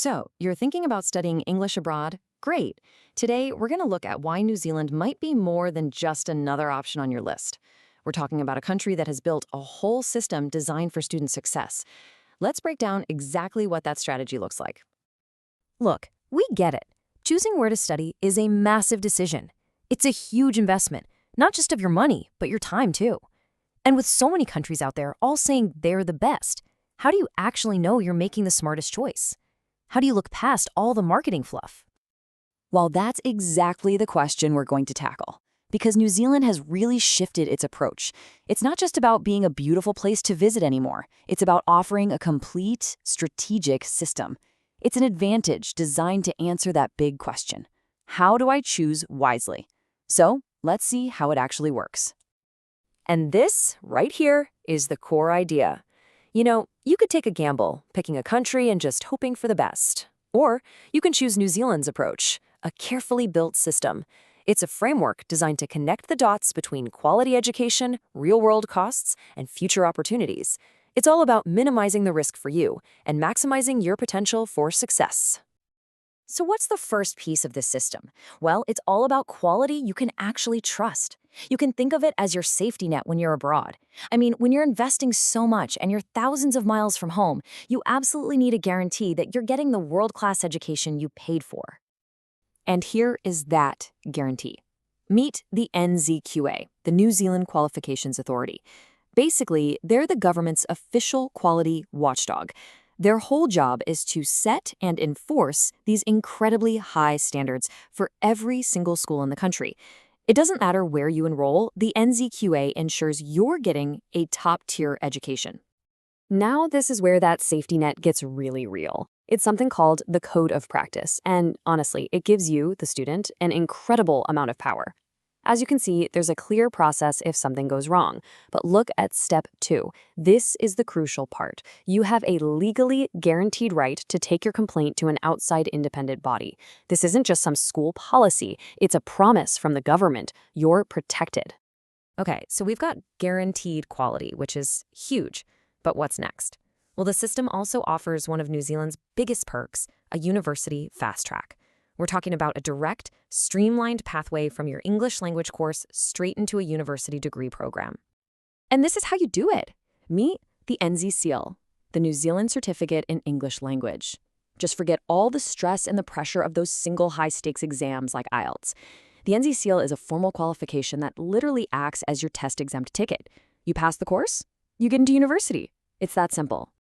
So, you're thinking about studying English abroad? Great. Today, we're going to look at why New Zealand might be more than just another option on your list. We're talking about a country that has built a whole system designed for student success. Let's break down exactly what that strategy looks like. Look, we get it. Choosing where to study is a massive decision. It's a huge investment, not just of your money, but your time too. And with so many countries out there all saying they're the best, how do you actually know you're making the smartest choice? How do you look past all the marketing fluff? Well, that's exactly the question we're going to tackle. Because New Zealand has really shifted its approach. It's not just about being a beautiful place to visit anymore. It's about offering a complete, strategic system. It's an advantage designed to answer that big question. How do I choose wisely? So, let's see how it actually works. And this, right here, is the core idea. You know, you could take a gamble, picking a country and just hoping for the best. Or you can choose New Zealand's approach, a carefully built system. It's a framework designed to connect the dots between quality education, real-world costs, and future opportunities. It's all about minimizing the risk for you and maximizing your potential for success. So what's the first piece of this system? Well, it's all about quality you can actually trust. You can think of it as your safety net when you're abroad. I mean, when you're investing so much and you're thousands of miles from home, you absolutely need a guarantee that you're getting the world-class education you paid for. And here is that guarantee. Meet the NZQA, the New Zealand Qualifications Authority. Basically, they're the government's official quality watchdog. Their whole job is to set and enforce these incredibly high standards for every single school in the country. It doesn't matter where you enroll, the NZQA ensures you're getting a top-tier education. Now this is where that safety net gets really real. It's something called the Code of Practice, and honestly, it gives you, the student, an incredible amount of power. As you can see, there's a clear process if something goes wrong. But look at step 2. This is the crucial part. You have a legally guaranteed right to take your complaint to an outside independent body. This isn't just some school policy. It's a promise from the government. You're protected. Okay, so we've got guaranteed quality, which is huge. But what's next? Well, the system also offers one of New Zealand's biggest perks, a university fast track. We're talking about a direct, streamlined pathway from your English language course straight into a university degree program. And this is how you do it. Meet the NZCEL, the New Zealand Certificate in English Language. Just forget all the stress and the pressure of those single high-stakes exams like IELTS. The NZCEL is a formal qualification that literally acts as your test-exempt ticket. You pass the course, you get into university. It's that simple.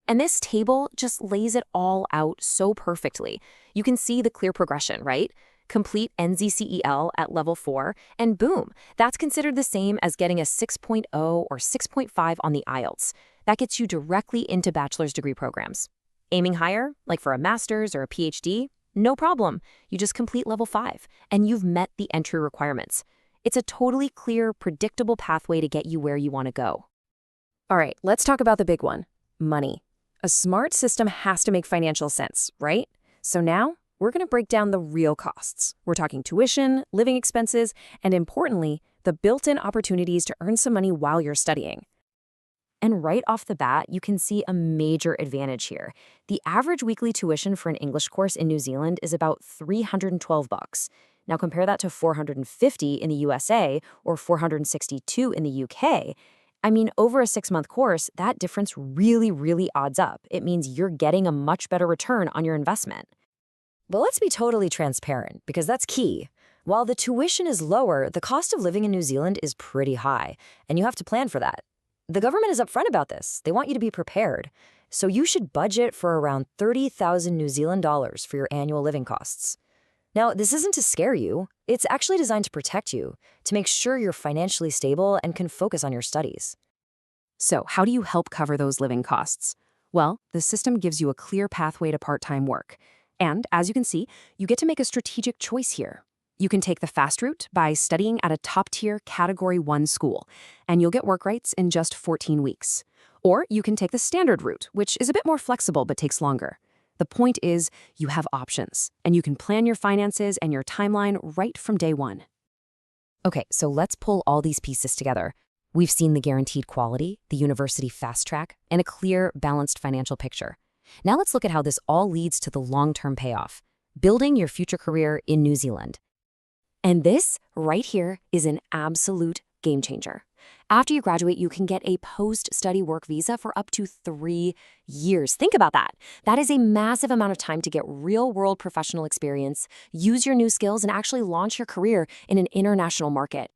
And this table just lays it all out so perfectly. You can see the clear progression, right? Complete NZCEL at level 4, and boom, that's considered the same as getting a 6.0 or 6.5 on the IELTS. That gets you directly into bachelor's degree programs. Aiming higher, like for a master's or a PhD, no problem. You just complete level 5, and you've met the entry requirements. It's a totally clear, predictable pathway to get you where you want to go. All right, let's talk about the big one, money. A smart system has to make financial sense, right? So now, we're going to break down the real costs. We're talking tuition, living expenses, and importantly, the built-in opportunities to earn some money while you're studying. And right off the bat, you can see a major advantage here. The average weekly tuition for an English course in New Zealand is about $312. Now compare that to $450 in the USA or $462 in the UK. I mean, over a 6-month course, that difference really adds up. It means you're getting a much better return on your investment. But let's be totally transparent, because that's key. While the tuition is lower, the cost of living in New Zealand is pretty high, and you have to plan for that. The government is upfront about this. They want you to be prepared. So you should budget for around 30,000 New Zealand dollars for your annual living costs. Now, this isn't to scare you. It's actually designed to protect you, to make sure you're financially stable and can focus on your studies. So, how do you help cover those living costs? Well, the system gives you a clear pathway to part-time work. And, as you can see, you get to make a strategic choice here. You can take the fast route by studying at a top-tier Category 1 school, and you'll get work rights in just 14 weeks. Or you can take the standard route, which is a bit more flexible but takes longer. The point is, you have options, and you can plan your finances and your timeline right from day one. Okay, so let's pull all these pieces together. We've seen the guaranteed quality, the university fast track, and a clear, balanced financial picture. Now let's look at how this all leads to the long-term payoff, building your future career in New Zealand. And this right here is an absolute game changer. After you graduate, you can get a post-study work visa for up to 3 years. Think about that. That is a massive amount of time to get real-world professional experience, use your new skills, and actually launch your career in an international market.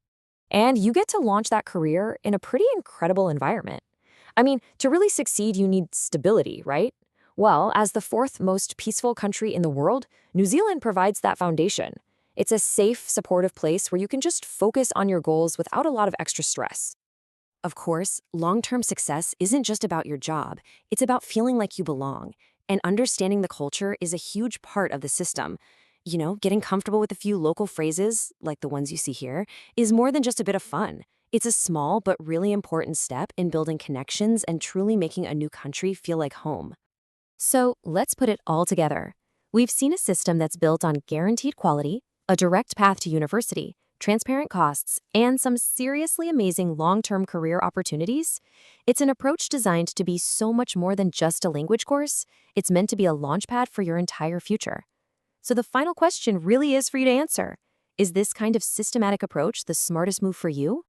And you get to launch that career in a pretty incredible environment. I mean, to really succeed, you need stability, right? Well, as the fourth most peaceful country in the world, New Zealand provides that foundation. It's a safe, supportive place where you can just focus on your goals without a lot of extra stress. Of course, long-term success isn't just about your job. It's about feeling like you belong. And understanding the culture is a huge part of the system. You know, getting comfortable with a few local phrases, like the ones you see here, is more than just a bit of fun. It's a small but really important step in building connections and truly making a new country feel like home. So let's put it all together. We've seen a system that's built on guaranteed quality, a direct path to university, transparent costs, and some seriously amazing long-term career opportunities. It's an approach designed to be so much more than just a language course. It's meant to be a launchpad for your entire future. So the final question really is for you to answer. Is this kind of systematic approach the smartest move for you?